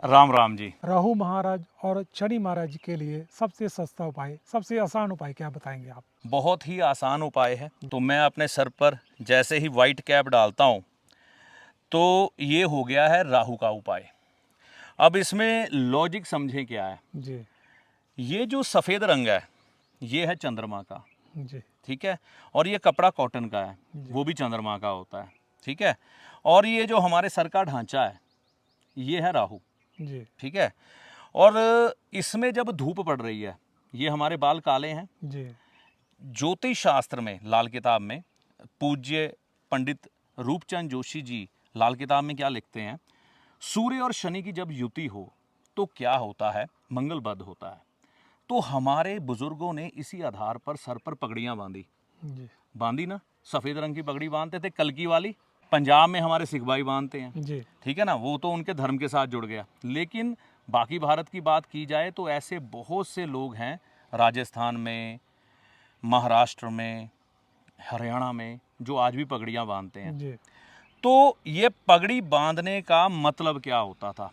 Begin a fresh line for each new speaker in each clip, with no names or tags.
राम राम जी।
राहु महाराज और शनि महाराज के लिए सबसे सस्ता उपाय, सबसे आसान उपाय क्या बताएंगे आप?
बहुत ही आसान उपाय है। तो मैं अपने सर पर जैसे ही वाइट कैप डालता हूँ तो ये हो गया है राहु का उपाय। अब इसमें लॉजिक समझें क्या है।
जी
ये जो सफ़ेद रंग है ये है चंद्रमा का,
जी
ठीक है। और ये कपड़ा कॉटन का है,
जी
वो भी चंद्रमा का होता है, ठीक है। और ये जो हमारे सर का ढांचा है ये है राहु,
जी
ठीक है। और इसमें जब धूप पड़ रही है, ये हमारे बाल काले हैं।
जी
ज्योतिष शास्त्र में लाल किताब में पूज्य पंडित रूपचंद जोशी जी लाल किताब में क्या लिखते हैं, सूर्य और शनि की जब युति हो तो क्या होता है, मंगलबद्ध होता है। तो हमारे बुजुर्गों ने इसी आधार पर सर पर पगड़ियां बांधी
जी
बांधी ना, सफ़ेद रंग की पगड़ी बांधते थे, कलकी वाली। पंजाब में हमारे सिख भाई बांधते हैं,
जी
ठीक है ना, वो तो उनके धर्म के साथ जुड़ गया। लेकिन बाकी भारत की बात की जाए तो ऐसे बहुत से लोग हैं, राजस्थान में, महाराष्ट्र में, हरियाणा में, जो आज भी पगड़ियाँ बांधते हैं।
जी
तो ये पगड़ी बांधने का मतलब क्या होता था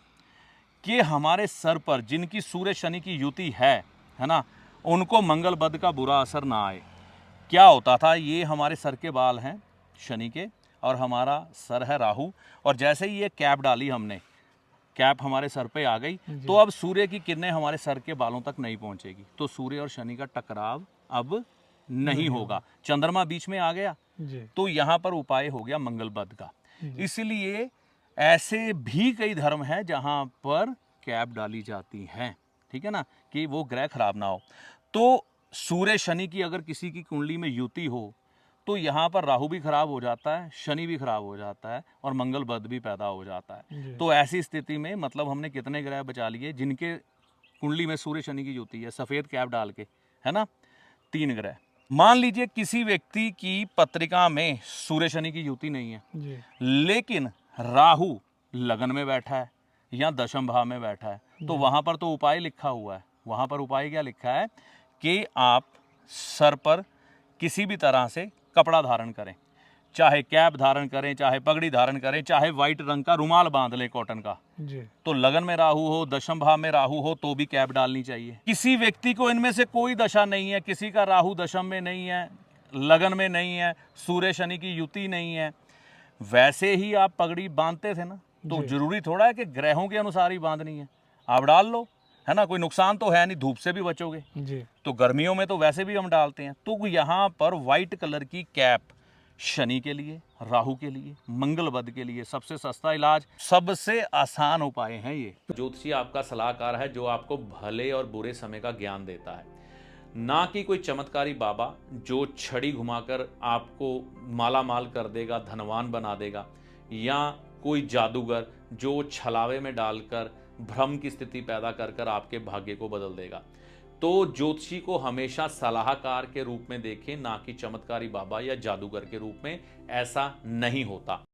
कि हमारे सर पर जिनकी सूर्य शनि की युति है ना, उनको मंगलबद्ध का बुरा असर ना आए। क्या होता था, ये हमारे सर के बाल हैं शनि के और हमारा सर है राहु। और जैसे ही ये कैप डाली हमने, कैप हमारे सर पे आ गई, तो अब सूर्य की किरणें हमारे सर के बालों तक नहीं पहुंचेगी। तो सूर्य और शनि का टकराव अब नहीं होगा। चंद्रमा बीच में आ गया,
जी
तो यहाँ पर उपाय हो गया मंगलबद्ध का।
जी
इसलिए ऐसे भी कई धर्म हैं जहाँ पर कैप डाली जाती हैं, ठीक है ना, कि वो ग्रह खराब ना हो। तो सूर्य शनि की अगर किसी की कुंडली में युति हो तो यहाँ पर राहु भी खराब हो जाता है, शनि भी खराब हो जाता है और मंगलबद्ध भी पैदा हो जाता है।
जी
तो ऐसी स्थिति में मतलब हमने कितने ग्रह बचा लिए जिनके कुंडली में सूर्य शनि की युति है, सफ़ेद कैप डाल के, है ना, 3 ग्रह। मान लीजिए किसी व्यक्ति की पत्रिका में सूर्य शनि की युति नहीं है,
जी
लेकिन राहु लगन में बैठा है या दशम भाव में बैठा है, तो वहां पर तो उपाय लिखा हुआ है। वहां पर उपाय क्या लिखा है कि आप सर पर किसी भी तरह से कपड़ा धारण करें, चाहे कैप धारण करें, चाहे पगड़ी धारण करें, चाहे व्हाइट रंग का रुमाल बांध लें कॉटन का।
जी
तो लगन में राहु हो, दशम भाव में राहु हो, तो भी कैप डालनी चाहिए। किसी व्यक्ति को इनमें से कोई दशा नहीं है, किसी का राहु दशम में नहीं है, लगन में नहीं है, सूर्य शनि की युति नहीं है, वैसे ही आप पगड़ी बांधते थे ना, तो
जी
जरूरी थोड़ा है कि ग्रहों के अनुसार ही बांधनी है। आप डाल लो, है ना, कोई नुकसान तो है नहीं, धूप से भी बचोगे।
जी
तो गर्मियों में तो वैसे भी हम डालते हैं। तो यहाँ पर व्हाइट कलर की कैप शनि के लिए, राहु के लिए, मंगलबद्ध के लिए सबसे सस्ता इलाज, सबसे आसान उपाय है ये। ज्योतिषी आपका सलाहकार है जो आपको भले और बुरे समय का ज्ञान देता है, ना कि कोई चमत्कारी बाबा जो छड़ी घुमाकर आपको माला माल कर देगा, धनवान बना देगा, या कोई जादूगर जो छलावे में डालकर भ्रम की स्थिति पैदा कर कर आपके भाग्य को बदल देगा। तो ज्योतिषी को हमेशा सलाहकार के रूप में देखें, ना कि चमत्कारी बाबा या जादूगर के रूप में। ऐसा नहीं होता।